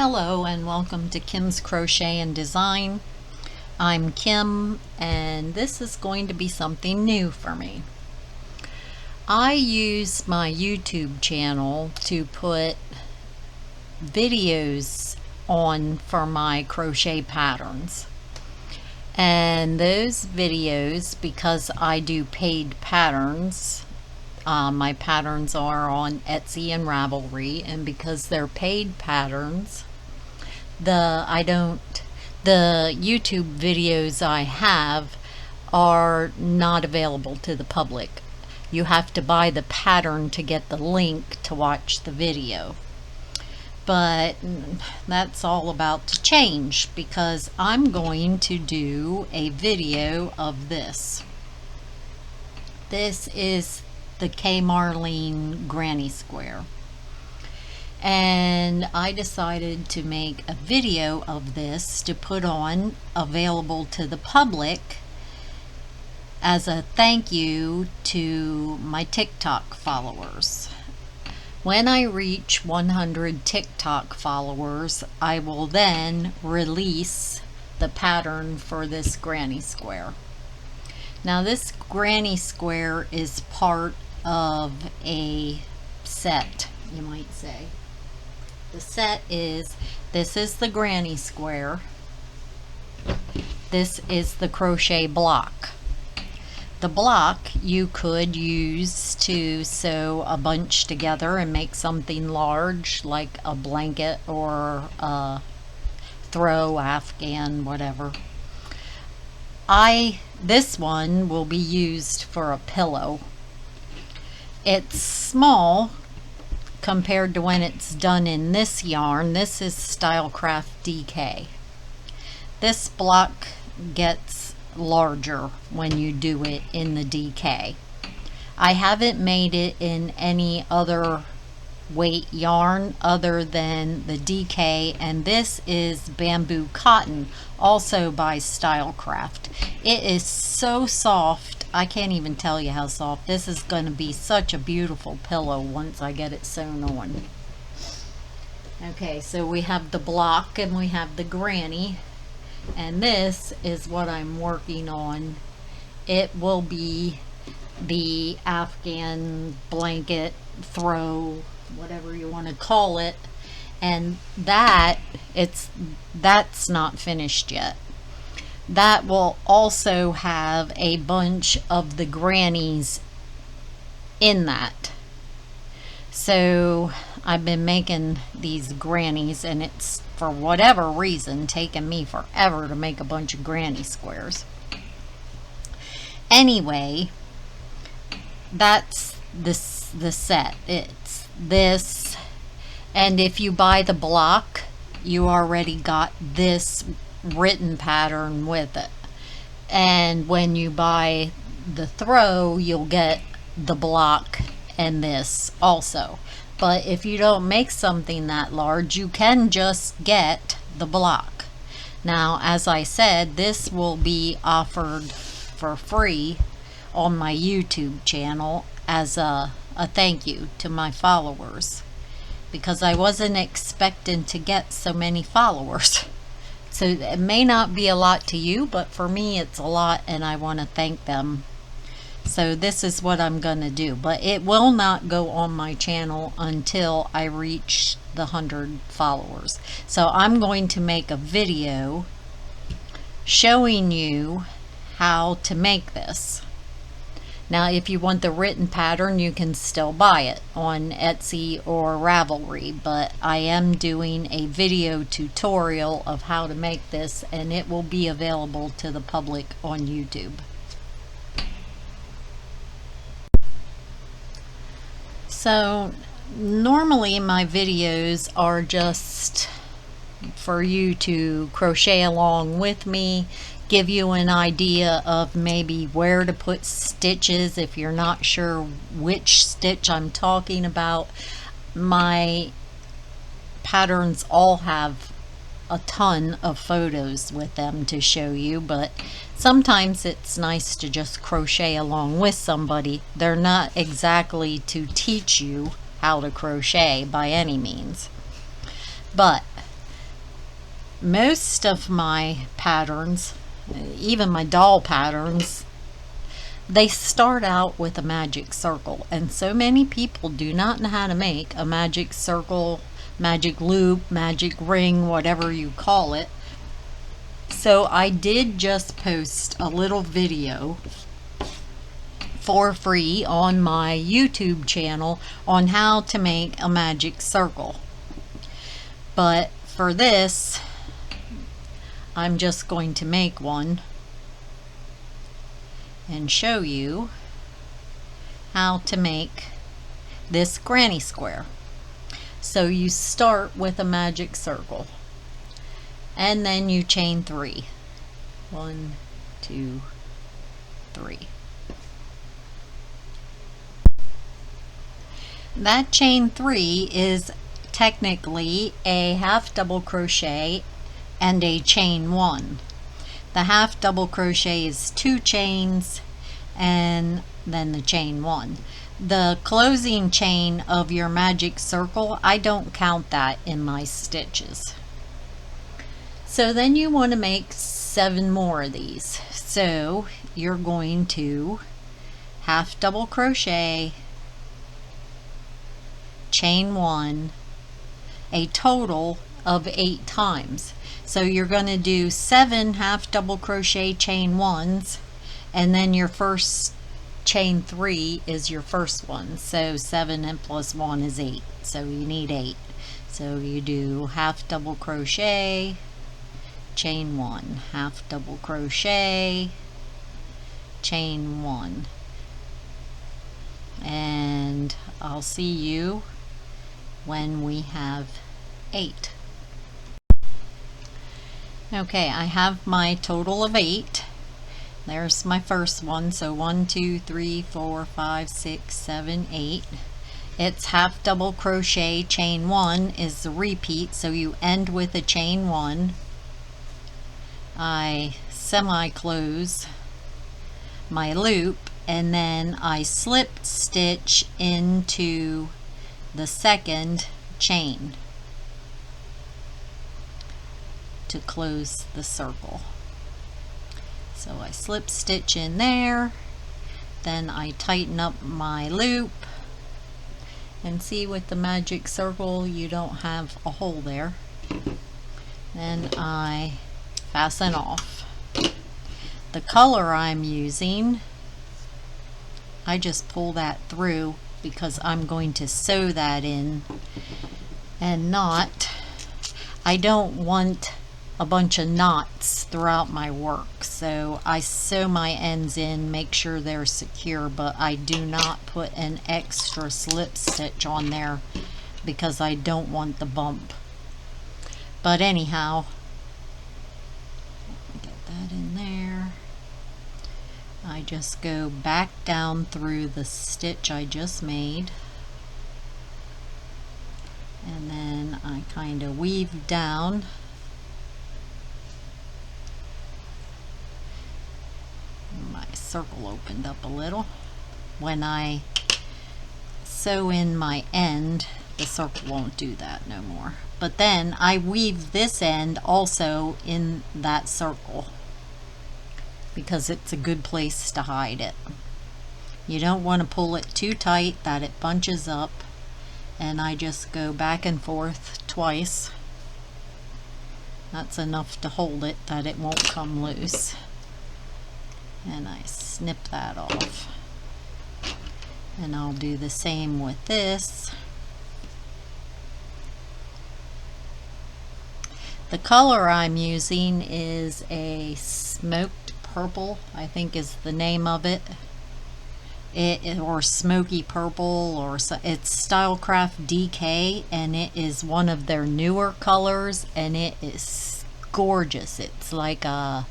Hello and welcome to Kim's Crochet and Design. I'm Kim and this is going to be something new for me. I use my YouTube channel to put videos on for my crochet patterns. And those videos, because I do paid patterns, my patterns are on Etsy and Ravelry, and because they're paid patterns, the YouTube videos I have are not available to the public. You have to buy the pattern to get the link to watch the video. But that's all about to change because I'm going to do a video of this. This is the Kay Marlene Granny Square. And I decided to make a video of this to put on available to the public as a thank you to my TikTok followers. When I reach 100 TikTok followers, I will then release the pattern for this granny square. Now this granny square is part of a set, you might say. The set is, this is the granny square, this is the crochet block. The block you could use to sew a bunch together and make something large like a blanket or a throw, afghan, whatever. This one will be used for a pillow. It's small compared to when it's done in this yarn. This is Stylecraft DK. This block gets larger when you do it in the DK. I haven't made it in any other weight yarn other than the DK, and this is bamboo cotton, also by Stylecraft. It is so soft, I can't even tell you how soft. This is going to be such a beautiful pillow once I get it sewn on. Okay, so we have the block and we have the granny, and this is what I'm working on. It will be the afghan, blanket, throw, whatever you want to call it, and that's not finished yet. That will also have a bunch of the grannies in that. So I've been making these grannies, and it's, for whatever reason, taken me forever to make a bunch of granny squares. Anyway, that's the set. It's this, and if you buy the block, you already got this written pattern with it, and when you buy the throw, you'll get the block and this also. But if you don't make something that large, you can just get the block. Now, as I said, this will be offered for free on my YouTube channel as a thank you to my followers, because I wasn't expecting to get so many followers. So it may not be a lot to you, but for me it's a lot, and I want to thank them. So this is what I'm gonna do, but it will not go on my channel until I reach the 100 followers. So I'm going to make a video showing you how to make this. Now, if you want the written pattern, you can still buy it on Etsy or Ravelry, but I am doing a video tutorial of how to make this, and it will be available to the public on YouTube. So normally my videos are just for you to crochet along with me, give you an idea of maybe where to put stitches if you're not sure which stitch I'm talking about. My patterns all have a ton of photos with them to show you, but sometimes it's nice to just crochet along with somebody. They're not exactly to teach you how to crochet by any means, but most of my patterns, even my doll patterns, they start out with a magic circle, and so many people do not know how to make a magic circle, magic loop, magic ring, whatever you call it. So I did just post a little video for free on my YouTube channel on how to make a magic circle. But for this, I'm just going to make one and show you how to make this granny square. So you start with a magic circle and then you chain 3. 1, 2, 3. That chain 3 is technically a half double crochet and a chain 1. The half double crochet is 2 chains and then the chain 1. The closing chain of your magic circle, I don't count that in my stitches. So then you want to make 7 more of these. So you're going to half double crochet, chain 1, a total of 8 times. So you're going to do 7 half double crochet chain 1s, and then your first chain 3 is your first one. So 7 and plus 1 is 8. So you need 8. So you do half double crochet, chain 1, half double crochet, chain 1. And I'll see you when we have 8. Okay, I have my total of 8. There's my first one. So 1, 2, 3, 4, 5, 6, 7, 8. It's half double crochet, chain 1 is the repeat, so you end with a chain 1. I semi-close my loop and then I slip stitch into the second chain to close the circle. So I slip stitch in there, then I tighten up my loop, and see with the magic circle you don't have a hole there. Then I fasten off. The color I'm using, I just pull that through because I'm going to sew that in and not, I don't want a bunch of knots throughout my work, so I sew my ends in, make sure they're secure, but I do not put an extra slip stitch on there because I don't want the bump. But anyhow, get that in there. I just go back down through the stitch I just made, and then I kind of weave down. My circle opened up a little. When I sew in my end, the circle won't do that no more. But then I weave this end also in that circle because it's a good place to hide it. You don't want to pull it too tight that it bunches up, and I just go back and forth twice. That's enough to hold it that it won't come loose. And I snip that off. And I'll do the same with this. The color I'm using is a smoked purple, I think is the name of it. Or smoky purple, or it's Stylecraft DK, and it is one of their newer colors, and it is gorgeous. It's like a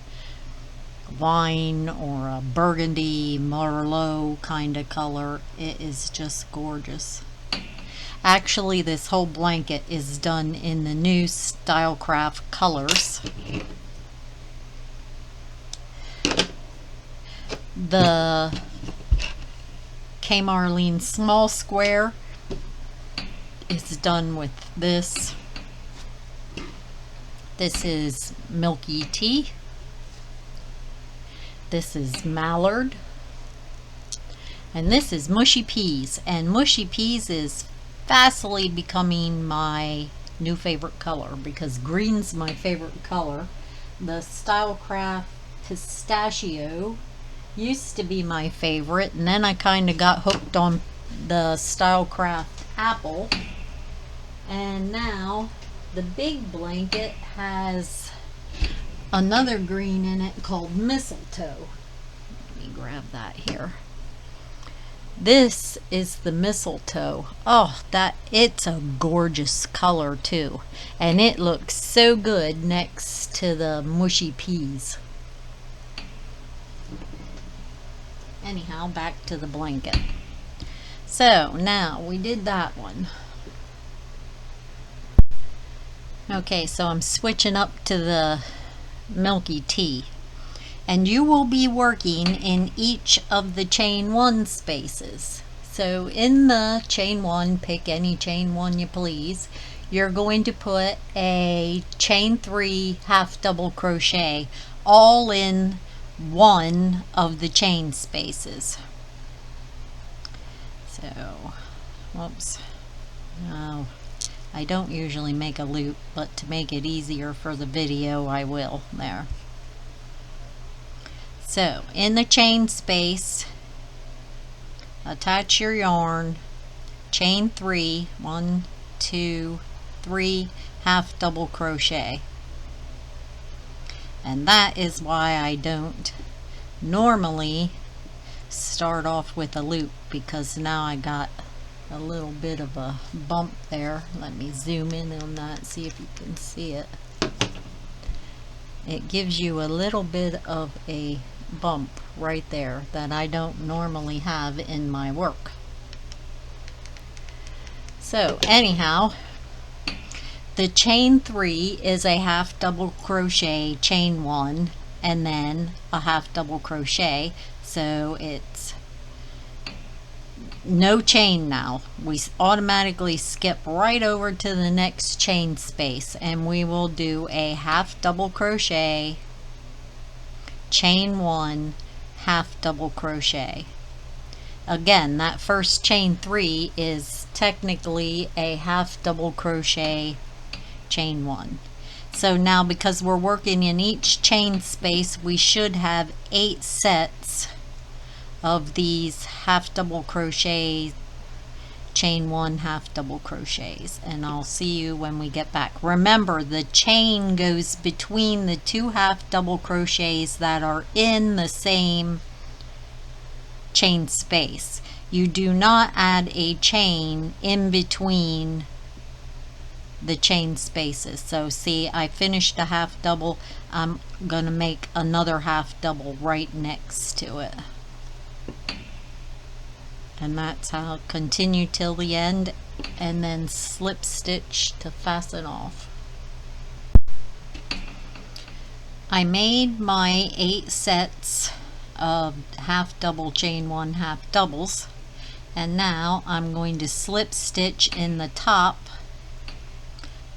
wine or a burgundy merlot kind of color. It is just gorgeous. Actually, this whole blanket is done in the new Stylecraft colors. The Kay Marlene small square is done with this This is milky tea. This is mallard. And this is mushy peas. And mushy peas is fastly becoming my new favorite color because green's my favorite color. The Stylecraft pistachio used to be my favorite, and then I kind of got hooked on the Stylecraft apple. And now the big blanket has another green in it called mistletoe. Let me grab that here. This is the mistletoe. Oh, it's a gorgeous color too. And it looks so good next to the mushy peas. Anyhow, back to the blanket. So now we did that one. Okay, so I'm switching up to the milky tea. And you will be working in each of the chain 1 spaces. So in the chain 1, pick any chain 1 you please. You're going to put a chain 3 half double crochet all in one of the chain spaces. So, whoops. No. I don't usually make a loop, but to make it easier for the video, I will there. So, in the chain space, attach your yarn, chain 3, 1, 2, 3, half double crochet. And that is why I don't normally start off with a loop, because now I got a little bit of a bump there. Let me zoom in on that, see if you can see it. It gives you a little bit of a bump right there that I don't normally have in my work. So anyhow, the chain 3 is a half double crochet, chain 1, and then a half double crochet. So it's no chain now. We automatically skip right over to the next chain space, and we will do a half double crochet, chain 1, half double crochet. Again, that first chain 3 is technically a half double crochet, chain 1. So now, because we're working in each chain space, we should have 8 sets of these half double crochet, chain 1, half double crochets, and I'll see you when we get back. Remember, the chain goes between the 2 half double crochets that are in the same chain space. You do not add a chain in between the chain spaces. So see, I finished a half double. I'm gonna make another half double right next to it. And that's how I'll continue till the end, and then slip stitch to fasten off. I made my 8 sets of half double, chain 1, half doubles, and now I'm going to slip stitch in the top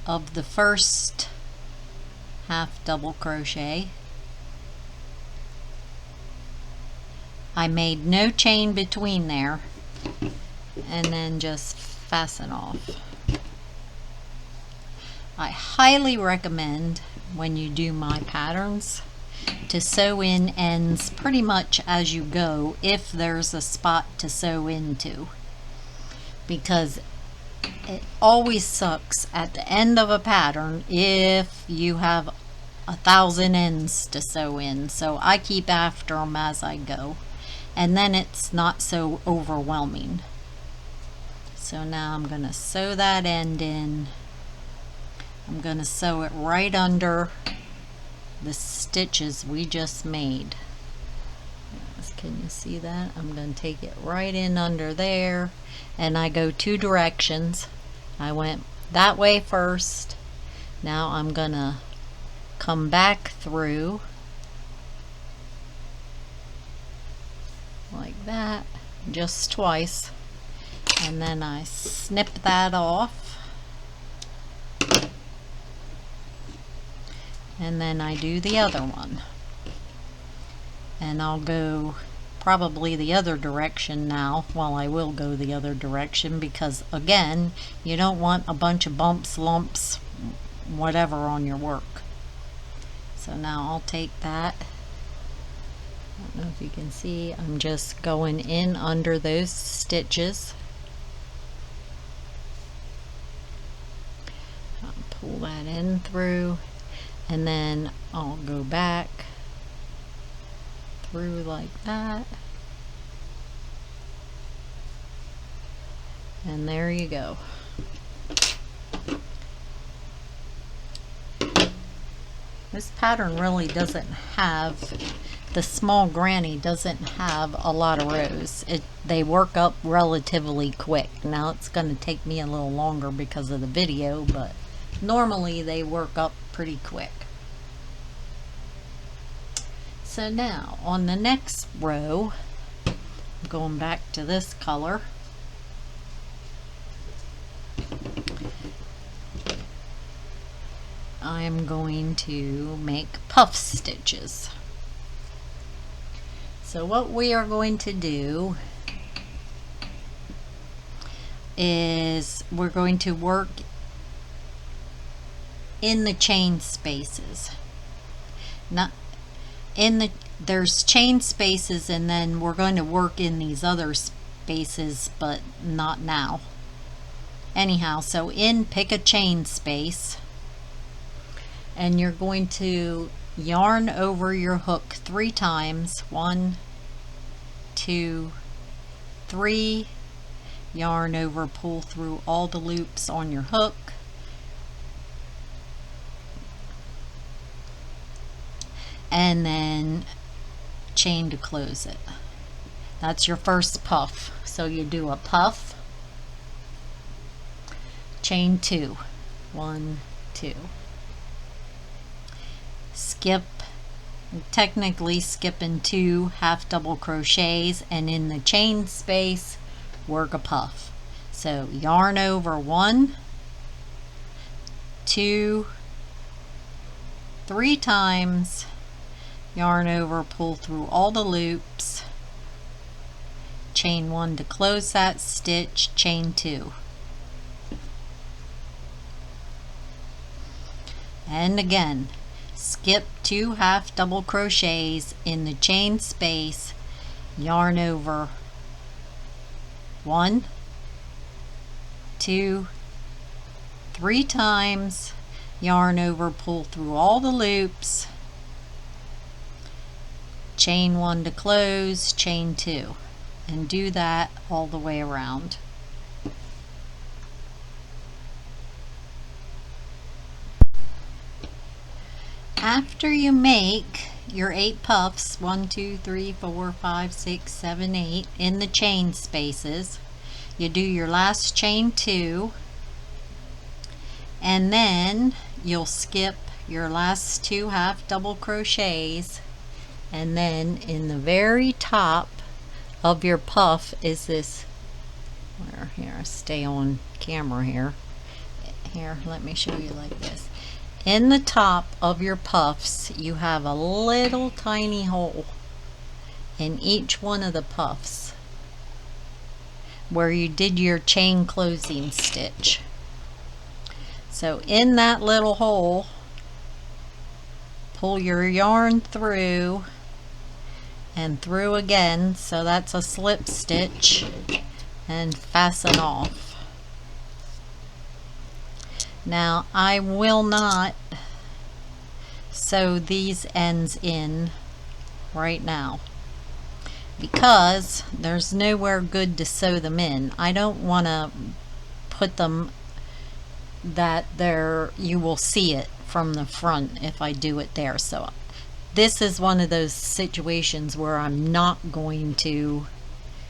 of the first half double crochet. I made no chain between there, and then just fasten off. I highly recommend, when you do my patterns, to sew in ends pretty much as you go, if there's a spot to sew into, because it always sucks at the end of a pattern if you have 1,000 ends to sew in. So I keep after them as I go, and then it's not so overwhelming. So now I'm going to sew that end in. I'm going to sew it right under the stitches we just made. Can you see that? I'm going to take it right in under there, and I go 2 directions. I went that way first. Now I'm going to come back through like that, just twice, and then I snip that off. and then I do the other one. And I'll go probably the other direction now. Well, I will go the other direction because, again, you don't want a bunch of bumps, lumps, whatever on your work. So now I'll take that. I don't know if you can see, I'm just going in under those stitches. I'll pull that in through, and then I'll go back through like that, and there you go. This pattern really doesn't have, the small granny doesn't have a lot of rows. They work up relatively quick. Now it's going to take me a little longer because of the video, but normally they work up pretty quick. So now on the next row, I'm going back to this color. I'm going to make puff stitches. So what we are going to do is we're going to work in the chain spaces. Not in the, there's chain spaces, and then we're going to work in these other spaces, but not now. Anyhow, so pick a chain space, and you're going to yarn over your hook 3 times. 1, 2, 3. Yarn over, pull through all the loops on your hook. And then chain to close it. That's your first puff. So you do a puff, chain 2, 1, 2. Skip, technically skipping 2 half double crochets, and in the chain space work a puff. So yarn over 1, 2, 3 times, yarn over, pull through all the loops, chain 1 to close that stitch, chain 2. And again, skip 2 half double crochets in the chain space, yarn over 1, 2, 3 times, yarn over, pull through all the loops, chain 1 to close, chain 2, and do that all the way around. After you make your 8 puffs, 1, 2, 3, 4, 5, 6, 7, 8 in the chain spaces, you do your last chain 2, and then you'll skip your last 2 half double crochets, and then in the very top of your puff is this, here, stay on camera here, let me show you like this. In the top of your puffs, you have a little tiny hole in each one of the puffs where you did your chain closing stitch. So in that little hole, pull your yarn through and through again, so that's a slip stitch, and fasten off. Now I will not sew these ends in right now because there's nowhere good to sew them in. I don't want to put them that there you will see it from the front if I do it there. So this is one of those situations where I'm not going to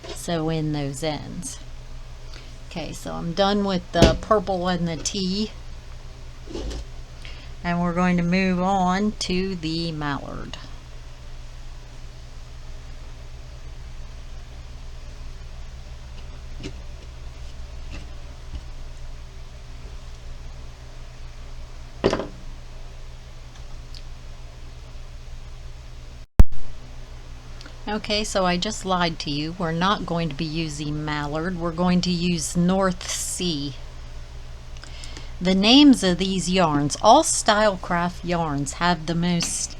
sew in those ends. Okay, so I'm done with the purple and the tea, and we're going to move on to the mallard. Okay, so I just lied to you. We're not going to be using mallard. We're going to use North Sea. The names of these yarns, all Stylecraft yarns, have the most,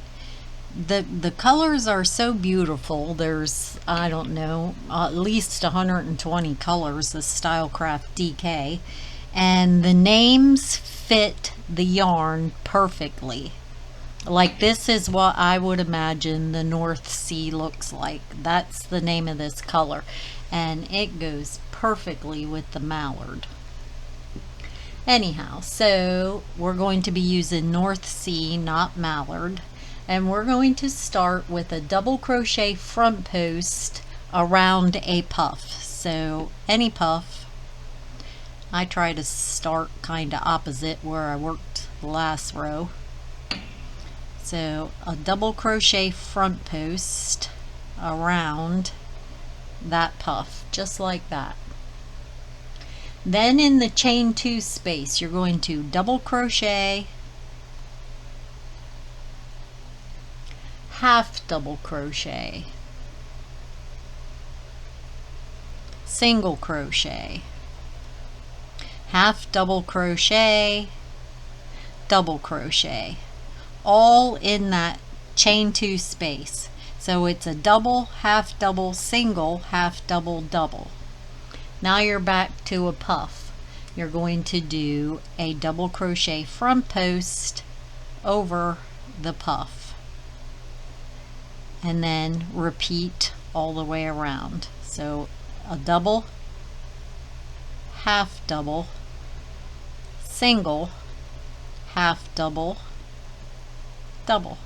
the colors are so beautiful. There's, I don't know, at least 120 colors of Stylecraft DK, and the names fit the yarn perfectly. Like, this is what I would imagine the North Sea looks like. That's the name of this color, and it goes perfectly with the mallard. Anyhow, so we're going to be using North Sea, not mallard, and we're going to start with a double crochet front post around a puff. So any puff, I try to start kind of opposite where I worked the last row. So a double crochet front post around that puff, just like that. Then in the chain 2 space, you're going to double crochet, half double crochet, single crochet, half double crochet, double crochet, all in that chain 2 space. So it's a double, half double, single, half double, double. Now you're back to a puff. You're going to do a double crochet front post over the puff, and then repeat all the way around. So a double, half double, single, half double, double,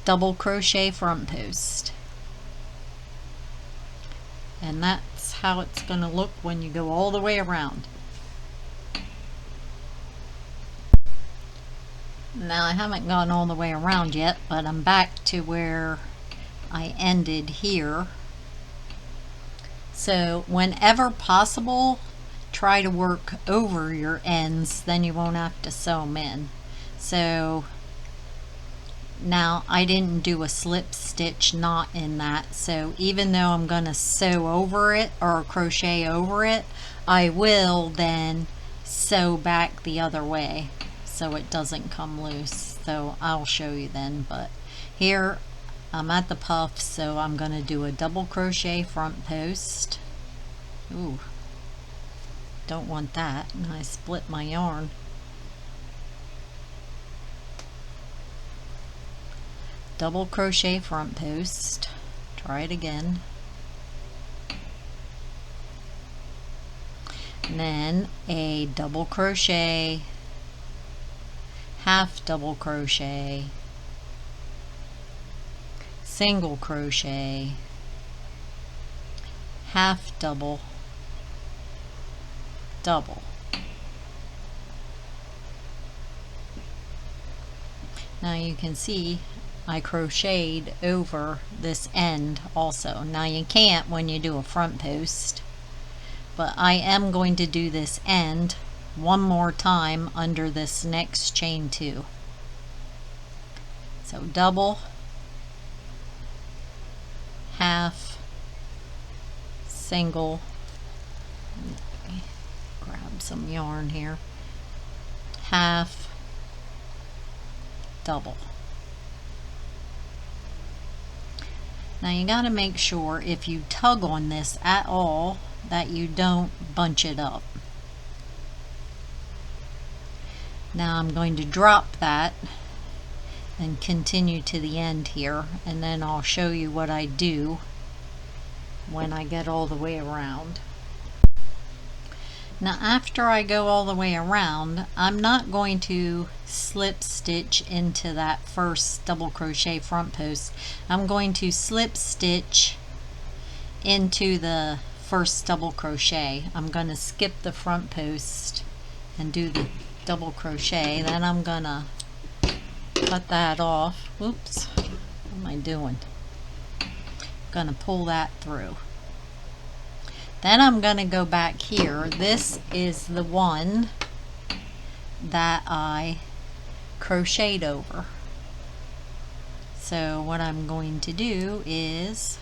double crochet front post. And that's how it's going to look when you go all the way around. Now I haven't gone all the way around yet, but I'm back to where I ended here. So whenever possible, try to work over your ends, then you won't have to sew them in. So now I didn't do a slip stitch knot in that, so even though I'm going to sew over it or crochet over it, I will then sew back the other way so it doesn't come loose. So I'll show you then, but here I'm at the puff, so I'm going to do a double crochet front post. Ooh, don't want that, and I split my yarn. Double crochet front post, try it again, and then a double crochet, half double crochet, single crochet, half double, double. Now you can see I crocheted over this end also. Now you can't when you do a front post, but I am going to do this end one more time under this next chain 2. So double, half, single, let me grab some yarn here, half, double. Now you got to make sure if you tug on this at all that you don't bunch it up. Now I'm going to drop that and continue to the end here, and then I'll show you what I do when I get all the way around. Now after I go all the way around, I'm not going to slip stitch into that first double crochet front post. I'm going to slip stitch into the first double crochet. I'm going to skip the front post and do the double crochet. Then I'm going to cut that off. Whoops, what am I doing? I'm going to pull that through. Then I'm going to go back here. This is the one that I crocheted over. So what I'm going to do is,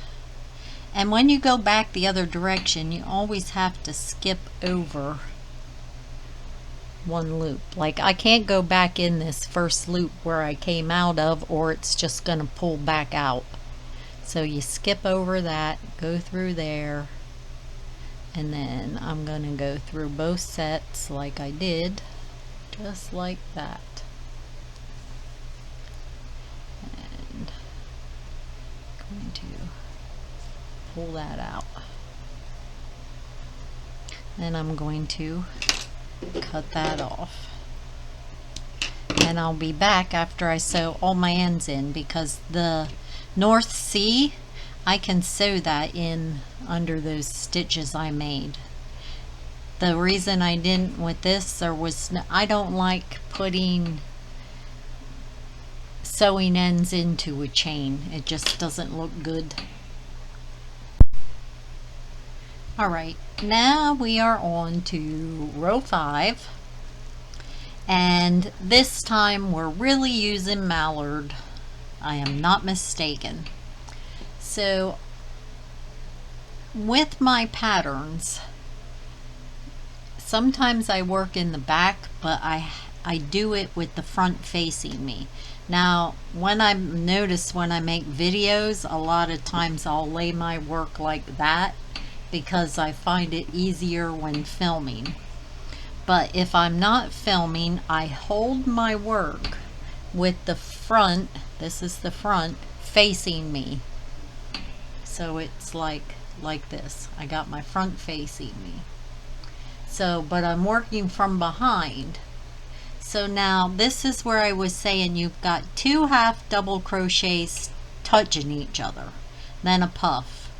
and when you go back the other direction, you always have to skip over one loop. Like I can't go back in this first loop where I came out of, or it's just gonna pull back out. So you skip over that, go through there, and then I'm gonna go through both sets like I did, just like that. And going to pull that out. Then I'm going to cut that off. And I'll be back after I sew all my ends in, because the North Sea, I can sew that in under those stitches I made. The reason I didn't with this, I don't like putting sewing ends into a chain. It just doesn't look good. Alright, now we are on to row 5, and this time we're really using mallard. I am not mistaken. So with my patterns, sometimes I work in the back, but I do it with the front facing me. Now when I notice when I make videos, a lot of times I'll lay my work like that because I find it easier when filming. But if I'm not filming, I hold my work with the front, this is the front, facing me. So it's like this. I got my front facing me. So, but I'm working from behind. So now this is where I was saying you've got 2 half double crochets touching each other, then a puff.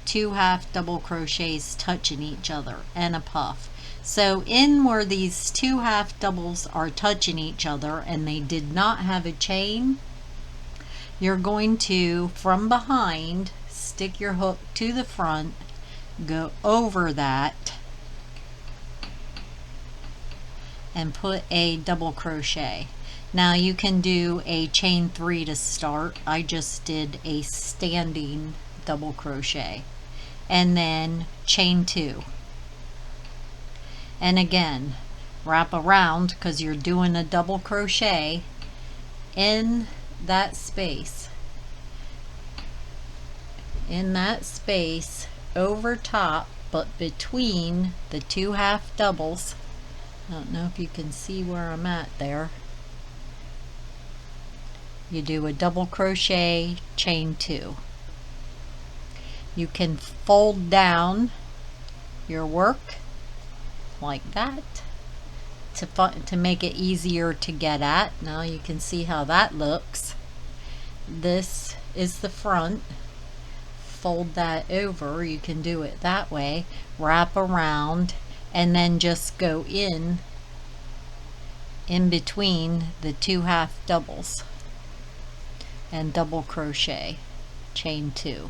2 half double crochets touching each other and a puff. So in where these 2 half doubles are touching each other and they did not have a chain, you're going to, from behind, stick your hook to the front, go over that, and put a double crochet. Now you can do a chain 3 to start. I just did a standing double crochet, and then chain 2, and again wrap around because you're doing a double crochet in that space, over top, but between the 2 half doubles. I don't know if you can see where I'm at there. You do a double crochet, chain 2. You can fold down your work like that to make it easier to get at. Now you can see how that looks. This is the front. Fold that over. You can do it that way. Wrap around and then just go in between the 2 half doubles and double crochet, chain 2.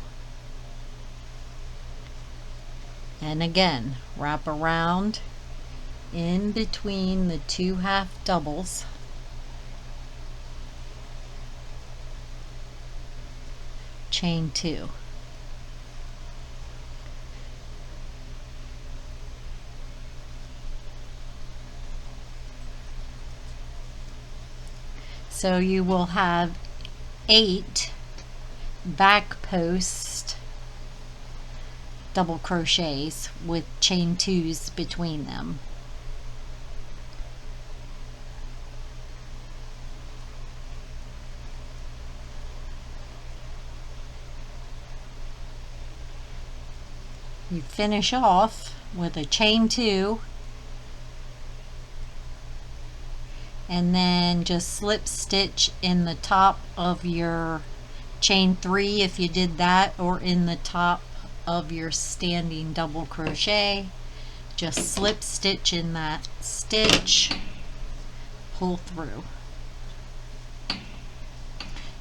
And again, wrap around in between the 2 half doubles, chain 2. So you will have 8 back post double crochets with chain 2s between them. You finish off with a chain 2, and then just slip stitch in the top of your chain 3 if you did that, or in the top of your standing double crochet. Just slip stitch in that stitch, pull through,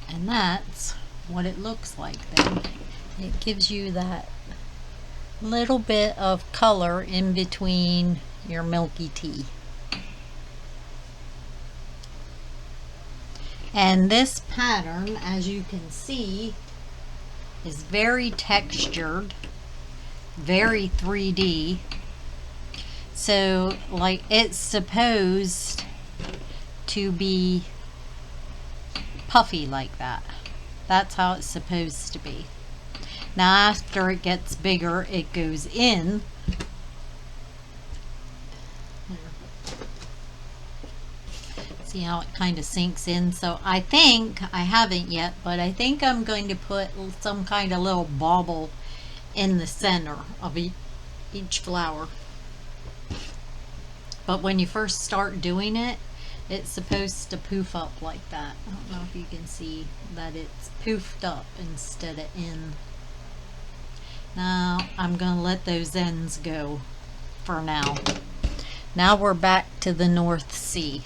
and that's what it looks like then. It gives you that little bit of color in between your milky tea. And this pattern, as you can see, is very textured, very 3D. So like it's supposed to be puffy like that. That's how it's supposed to be. Now after it gets bigger, it goes in. See how it kind of sinks in? So I think, I haven't yet, but I think I'm going to put some kind of little bauble in the center of each flower. But when you first start doing it, it's supposed to poof up like that. I don't know if you can see that it's poofed up instead of in. Now I'm going to let those ends go for now. Now we're back to the North Sea.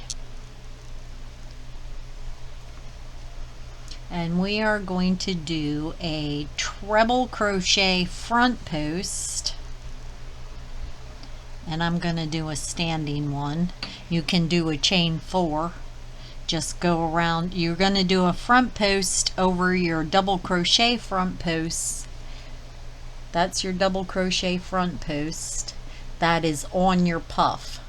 And we are going to do a treble crochet front post. And I'm going to do a standing one. You can do a chain 4. Just go around. You're going to do a front post over your double crochet front post. That's your double crochet front post. That is on your puff.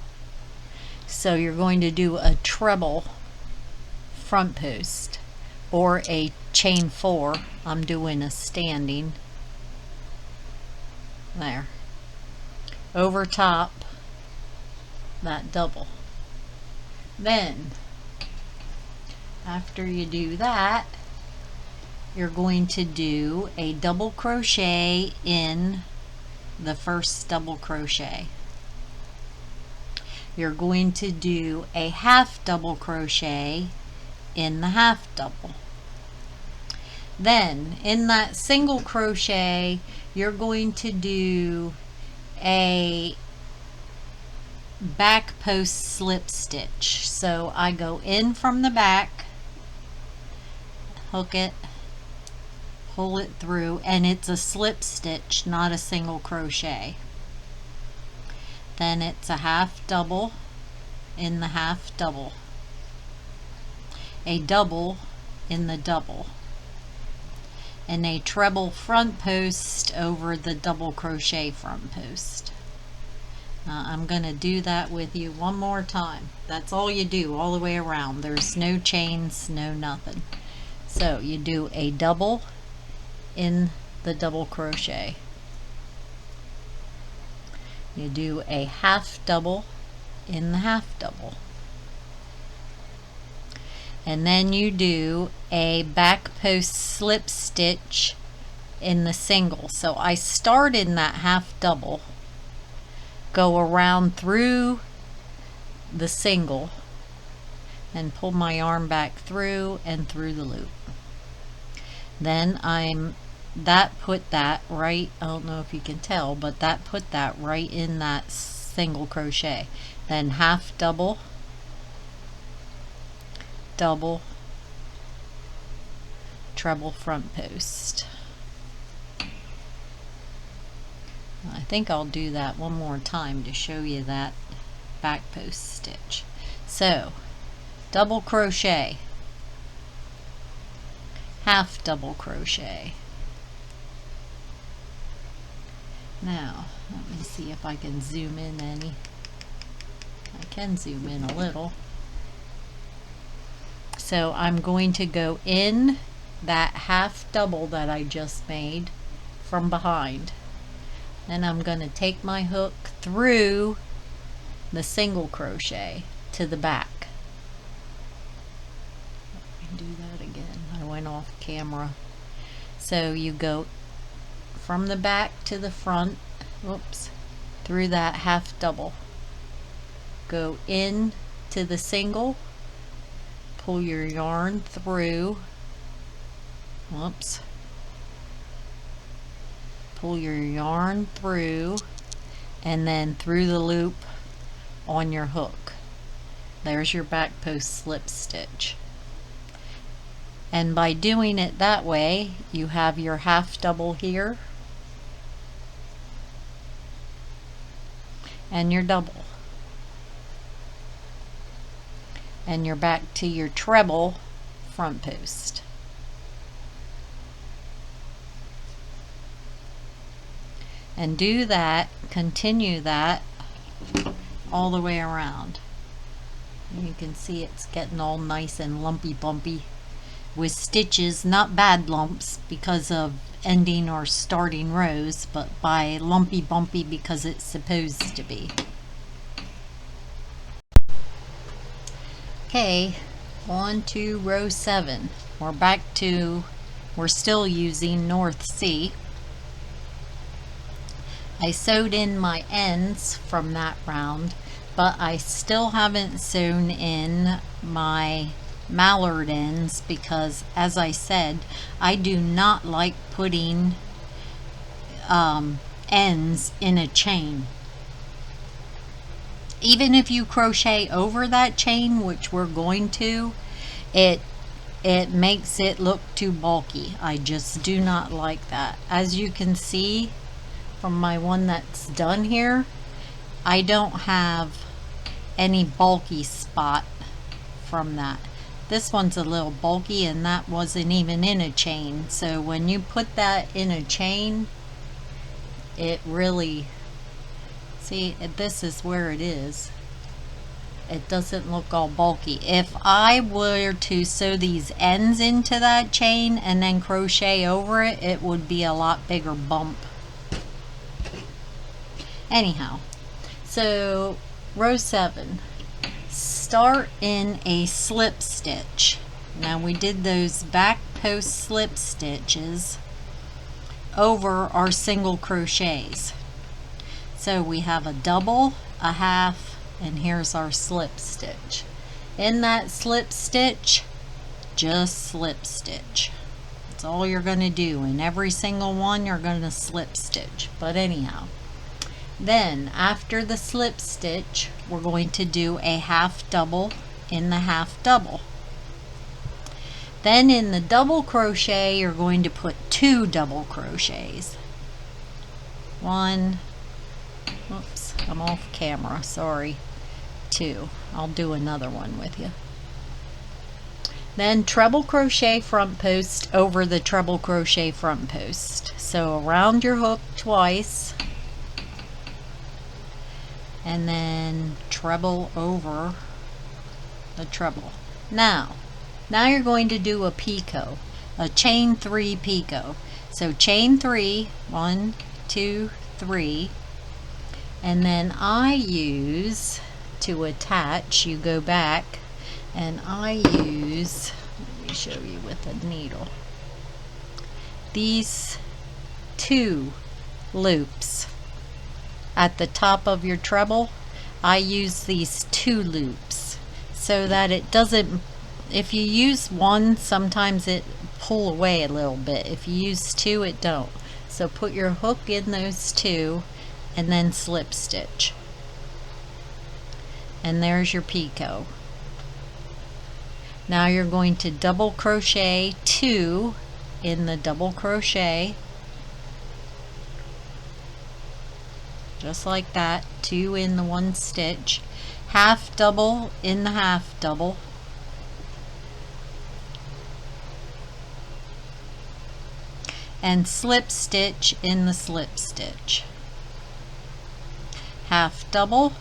So you're going to do a treble front post or a chain 4. I'm doing a standing. There. Over top that double. Then after you do that, you're going to do a double crochet in the first double crochet. You're going to do a half double crochet in the half double. Then in that single crochet, you're going to do a back post slip stitch. So I go in from the back, hook it, pull it through, and it's a slip stitch, not a single crochet. Then it's a half double in the half double, a double in the double, and a treble front post over the double crochet front post. I'm going to do that with you one more time. That's all you do all the way around. There's no chains, no nothing. So you do a double in the double crochet. You do a half double in the half double. And then you do a back post slip stitch in the single. So I start in that half double, go around through the single, and pull my yarn back through and through the loop. Then put that right, I don't know if you can tell, but that put that right in that single crochet. Then half double, double, treble front post. I think I'll do that one more time to show you that back post stitch. So double crochet, half double crochet. Now let me see if I can zoom in any. I can zoom in a little. So I'm going to go in that half double that I just made from behind. Then I'm going to take my hook through the single crochet to the back. Let me do that again. I went off camera. So you go from the back to the front, whoops, through that half double. Go in to the single, pull your yarn through, whoops, pull your yarn through, and then through the loop on your hook. There's your back post slip stitch. And by doing it that way, you have your half double here and your double, and you're back to your treble front post. And do that, continue that all the way around. You can see it's getting all nice and lumpy bumpy with stitches, not bad lumps because of ending or starting rows, but by lumpy bumpy because it's supposed to be. Okay, on to row 7. We're still using North C. I sewed in my ends from that round, but I still haven't sewn in my mallard ends because, as I said, I do not like putting ends in a chain. Even if you crochet over that chain, which we're going to, it makes it look too bulky. I just do not like that. As you can see from my one that's done here, I don't have any bulky spot from that. This one's a little bulky, and that wasn't even in a chain. So when you put that in a chain, it really, see, this is where it is. It doesn't look all bulky. If I were to sew these ends into that chain and then crochet over it, it would be a lot bigger bump. Anyhow, so row 7. Start in a slip stitch. Now we did those back post slip stitches over our single crochets. So we have a double, a half, and here's our slip stitch. In that slip stitch, just slip stitch. That's all you're going to do. In every single one, you're going to slip stitch. But anyhow, then after the slip stitch, we're going to do a half double in the half double. Then in the double crochet, you're going to put 2 double crochets. 1, oops, I'm off camera, sorry. 2. I'll do another one with you. Then treble crochet front post over the treble crochet front post. So around your hook twice, and then treble over the treble. Now you're going to do a picot, a chain 3 picot. So chain 3, 1, 2, 3, and then I use, to attach, you go back, and I use, let me show you with a needle, these 2 loops at the top of your treble. I use these 2 loops so that it doesn't, if you use one, sometimes it pull away a little bit. If you use 2, it don't. So put your hook in those 2 and then slip stitch. And there's your picot. Now you're going to double crochet 2 in the double crochet, just like that, 2 in the 1 stitch, half double in the half double, and slip stitch in the slip stitch, half double,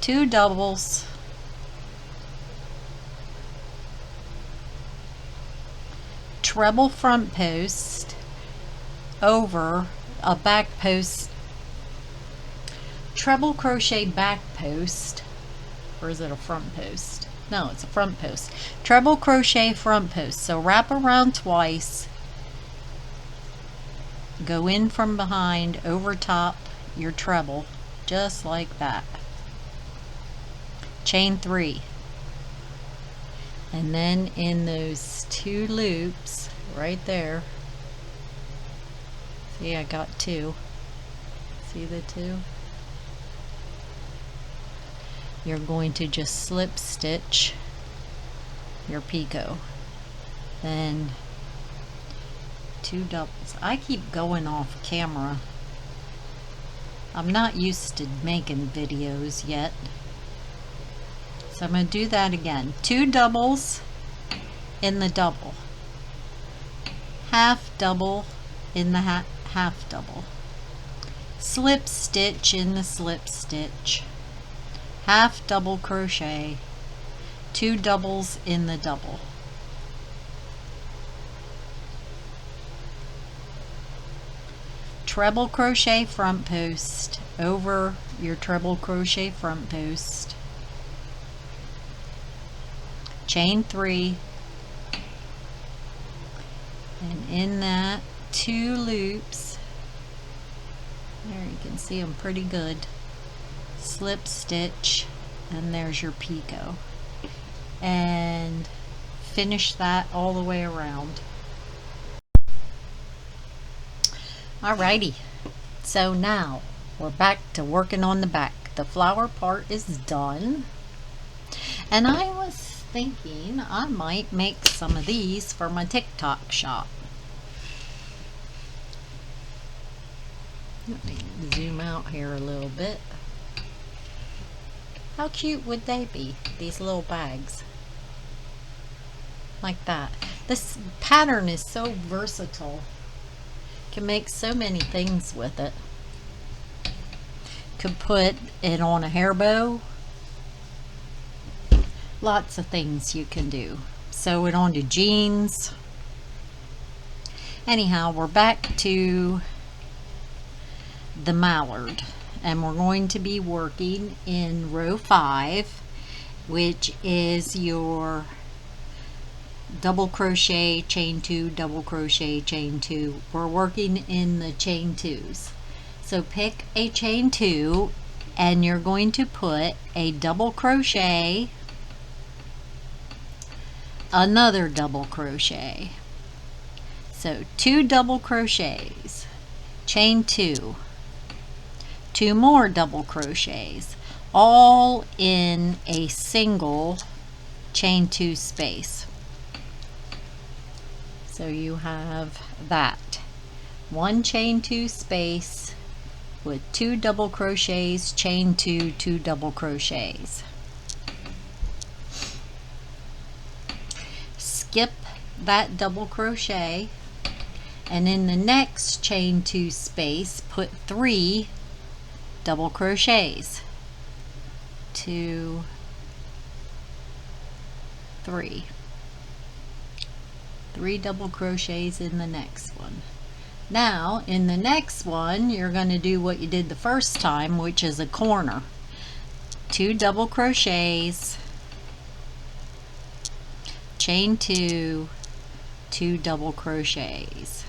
2 doubles, treble front post over a back post, treble crochet back post, or is it a front post? No, it's a front post. Treble crochet front post. So wrap around twice, go in from behind, over top your treble, just like that. Chain 3. And then in those 2 loops right there, see, I got 2. See the 2? You're going to just slip stitch your picot. Then 2 doubles. I keep going off camera. I'm not used to making videos yet. So I'm going to do that again. 2 doubles in the double, half double in the half double, slip stitch in the slip stitch, half double crochet, 2 doubles in the double, treble crochet front post over your treble crochet front post, chain 3, and in that 2 loops, there you can see them pretty good, slip stitch, and there's your picot, and finish that all the way around. Alrighty, so now we're back to working on the back. The flower part is done, and I was thinking I might make some of these for my TikTok shop. Let me zoom out here a little bit. How cute would they be, these little bags? Like that. This pattern is so versatile. Can make so many things with it. Could put it on a hair bow. Lots of things you can do. Sew it onto jeans. Anyhow, we're back to the mallard, and we're going to be working in row 5, which is your double crochet, chain 2, double crochet, chain 2. We're working in the chain 2s. So pick a chain 2 and you're going to put a double crochet, another double crochet. So 2 double crochets, chain 2, 2 more double crochets, all in a single chain 2 space. So you have that 1 chain 2 space with 2 double crochets, chain 2, 2 double crochets. Skip that double crochet, and in the next chain 2 space put 3 double crochets. 2, 3. 3 double crochets in the next one. Now in the next one you're going to do what you did the first time, which is a corner. 2 double crochets, chain 2, 2 double crochets.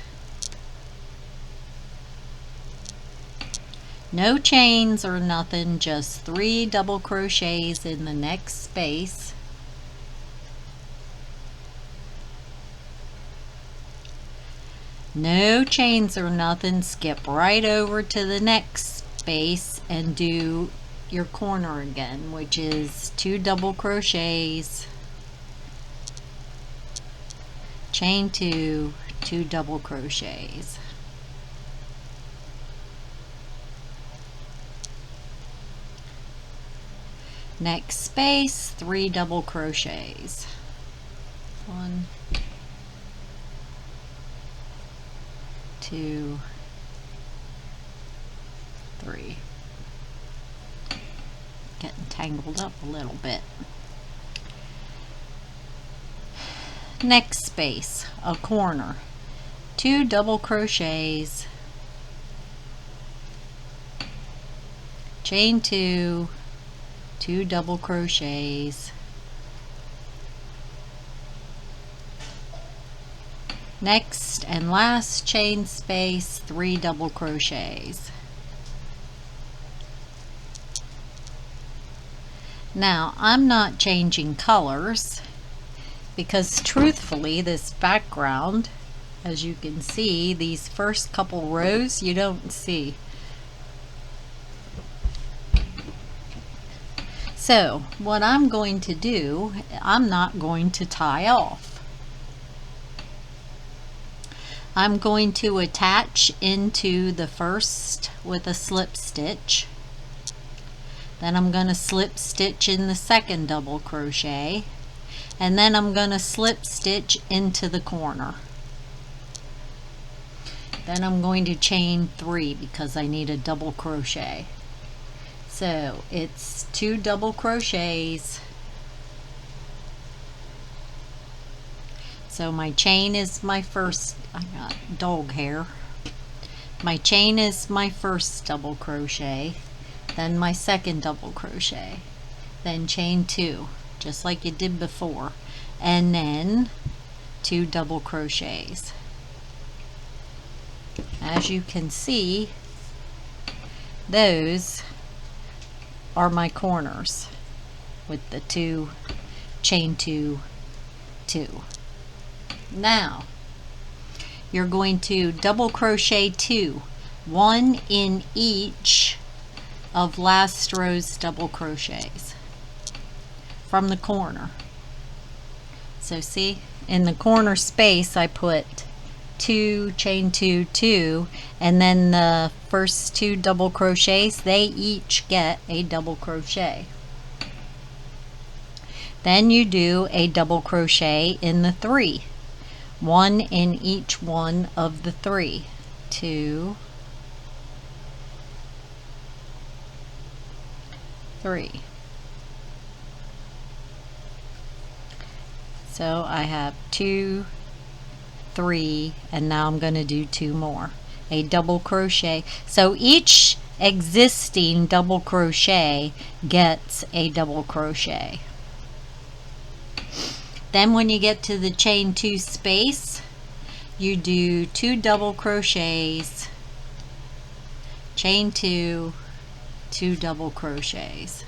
No chains or nothing, just 3 double crochets in the next space. No chains or nothing, skip right over to the next space and do your corner again, which is 2 double crochets, chain 2, 2 double crochets. Next space, 3 double crochets. 1, 2, 3. Getting tangled up a little bit. Next space, a corner. 2 double crochets, chain 2, 2 double crochets. Next and last chain space, 3 double crochets. Now I'm not changing colors because truthfully this background, as you can see, these first couple rows you don't see. So what I'm going to do, I'm not going to tie off. I'm going to attach into the first with a slip stitch. Then I'm going to slip stitch in the second double crochet, and then I'm going to slip stitch into the corner. Then I'm going to chain 3 because I need a double crochet. So it's 2 double crochets. So my chain is my first, I got dog hair. My chain is my first double crochet, then my second double crochet, then chain 2, just like you did before, and then 2 double crochets. As you can see, those are my corners with the 2 chain 2, 2. Now you're going to double crochet 2, 1 in each of last row's double crochets from the corner. So see, in the corner space I put 2 chain 2, 2, and then the first 2 double crochets, they each get a double crochet. Then you do a double crochet in the 3, 1 in each one of the 3, 2, 3. So I have 2, 3, and now I'm going to do 2 more. A double crochet. So each existing double crochet gets a double crochet. Then when you get to the chain 2 space, you do 2 double crochets, chain 2, 2 double crochets.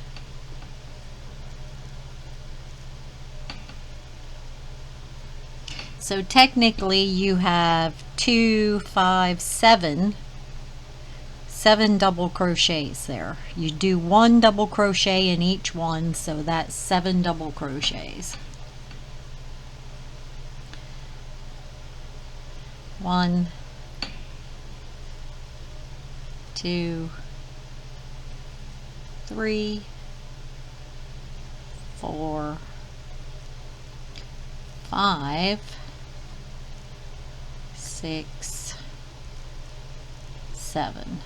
So technically you have 2, 5, 7 double crochets there. You do 1 double crochet in each one, so that's 7 double crochets. 1, 2, 3, 4, 5, 6, 7.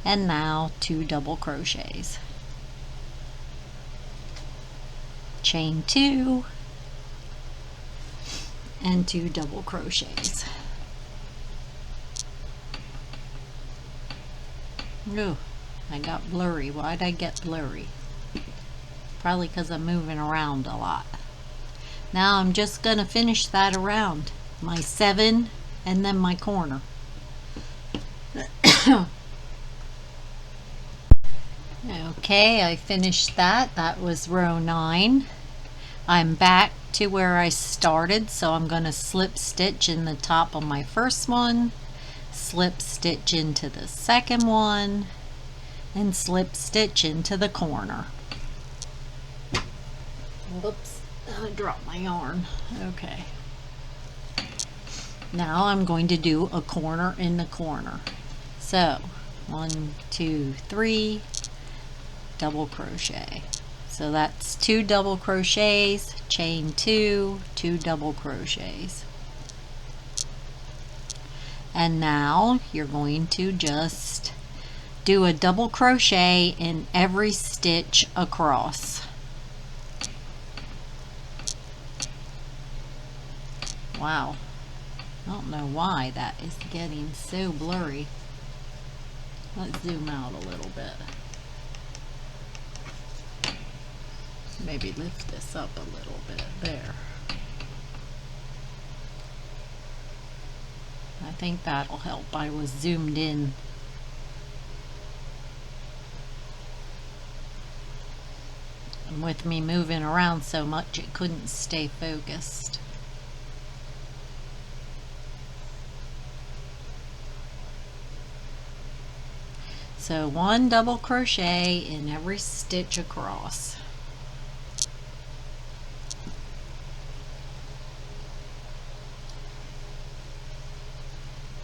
And now 2 double crochets. Chain 2 and 2 double crochets. Ooh, I got blurry. Why'd I get blurry? Probably because I'm moving around a lot. Now I'm just going to finish that around. My 7 and then my corner. Okay, I finished that. That was row 9. I'm back to where I started, so I'm going to slip stitch in the top of my first one, slip stitch into the second one, and slip stitch into the corner. Whoops, I dropped my yarn. Okay. Now I'm going to do a corner in the corner. So 1, 2, 3, double crochet. So that's 2 double crochets, chain 2, 2 double crochets. And now you're going to just do a double crochet in every stitch across. Wow, I don't know why that is getting so blurry. Let's zoom out a little bit. Maybe lift this up a little bit. There. I think that'll help. I was zoomed in. And with me moving around so much, it couldn't stay focused. So 1 double crochet in every stitch across.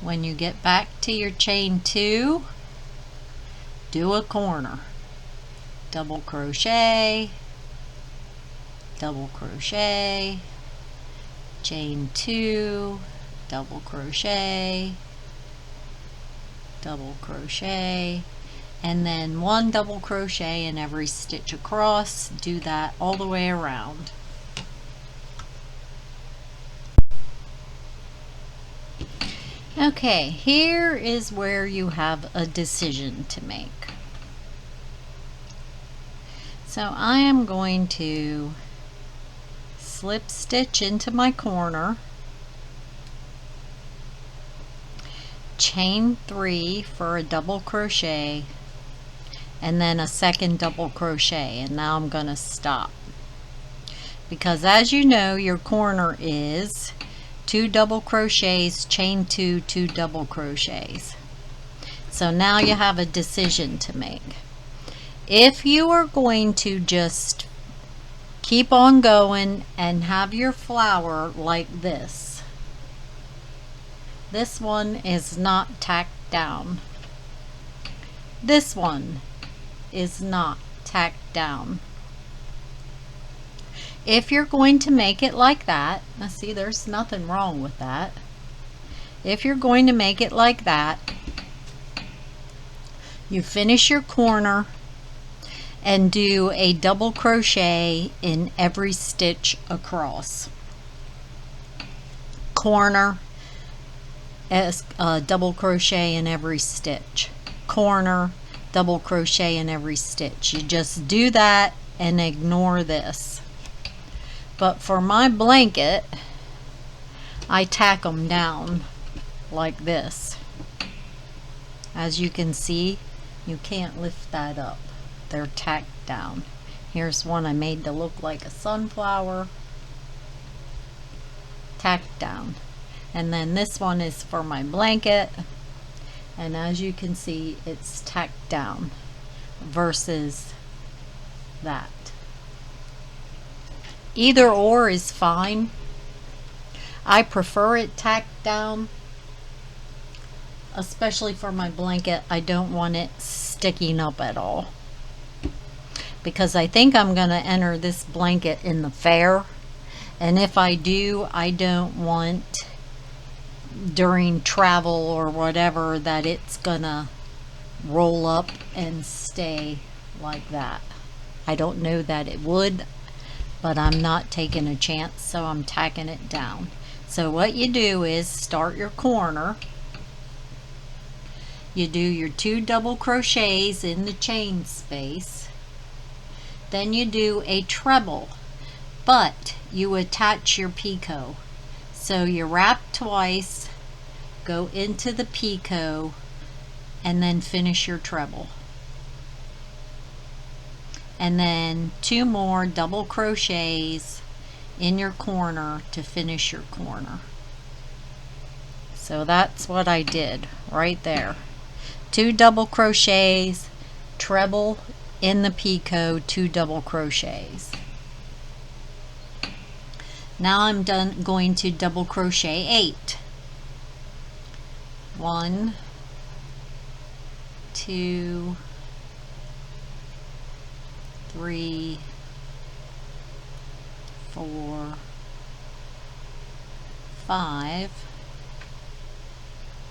When you get back to your chain 2, do a corner, double crochet, double crochet, chain 2, double crochet, double crochet, and then 1 double crochet in every stitch across. Do that all the way around. Okay, here is where you have a decision to make. So I am going to slip stitch into my corner, chain 3 for a double crochet, and then a second double crochet, and now I'm going to stop, because as you know, your corner is 2 double crochets, chain 2, 2 double crochets. So now you have a decision to make. If you are going to just keep on going and have your flower like this one is not tacked down. This one is not tacked down. If you're going to make it like that, now see, there's nothing wrong with that. If you're going to make it like that, you finish your corner and do a double crochet in every stitch across. Corner, double crochet in every stitch. Corner, double crochet in every stitch. You just do that and ignore this. But for my blanket, I tack them down like this. As you can see, you can't lift that up. They're tacked down. Here's one I made to look like a sunflower. Tacked down. And then this one is for my blanket. And as you can see, it's tacked down versus that. Either or is fine. I prefer it tacked down, especially for my blanket. I don't want it sticking up at all, because I think I'm going to enter this blanket in the fair, and if I do, I don't want during travel or whatever that it's gonna roll up and stay like that. I don't know that it would, but I'm not taking a chance, so I'm tacking it down. So what you do is start your corner, you do your 2 double crochets in the chain space, then you do a treble, but you attach your picot. So you wrap twice, go into the picot, and then finish your treble. And then 2 more double crochets in your corner to finish your corner. So that's what I did right there. 2 double crochets, treble in the picot, 2 double crochets. Now I'm going to double crochet 8. 1, 2, 3, 4, 5,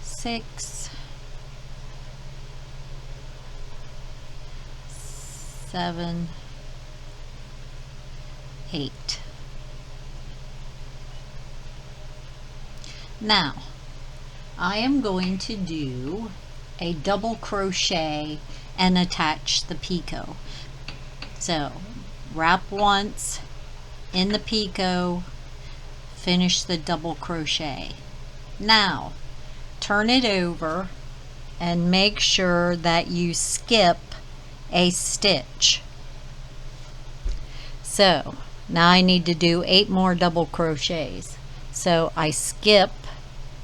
6, 7, 8. Now, I am going to do a double crochet and attach the picot. So, wrap once in the picot, finish the double crochet. Now, turn it over and make sure that you skip a stitch. So, now I need to do 8 more double crochets. So I skip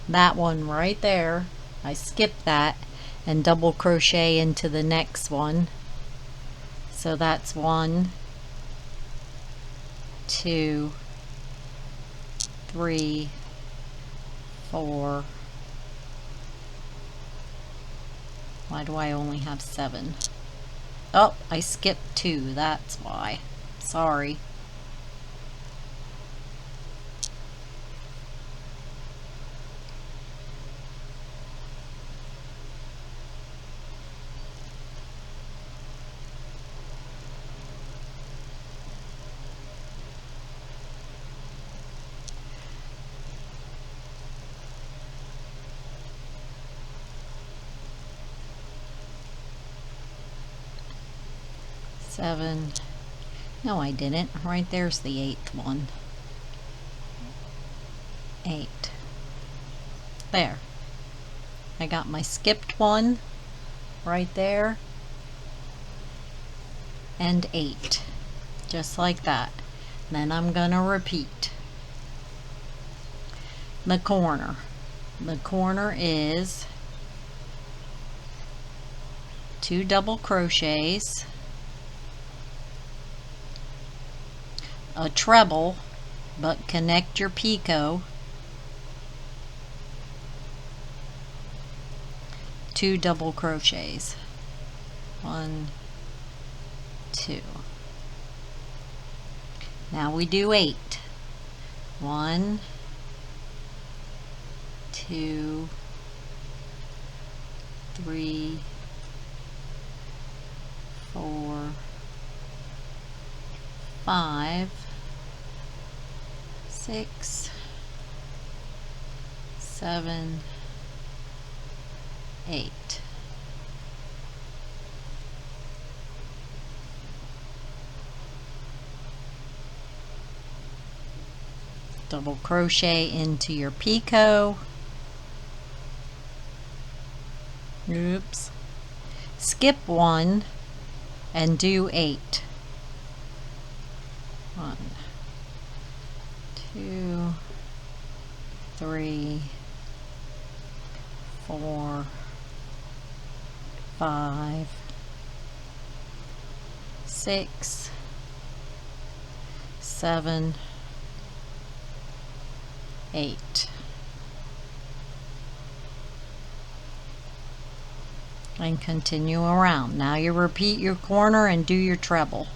that one right there, I skip that and double crochet into the next one. So that's 1, 2, 3, 4, Why do I only have 7? Oh, I skipped 2, that's why. Sorry. Seven. No, I didn't. Right there's the 8th one. 8. There. I got my skipped one right there. And 8. Just like that. Then I'm gonna repeat. The corner. The corner is 2 double crochets, a treble, but connect your picot, 2 double crochets, 1, 2. Now we do 8. 1, 2, 3, 4, 5, 6, 7, 8. Double crochet into your picot. Oops. Skip 1 and do 8. 1, 2, 3, 4, 5, 6, 7, 8. And continue around. Now you repeat your corner and do your treble.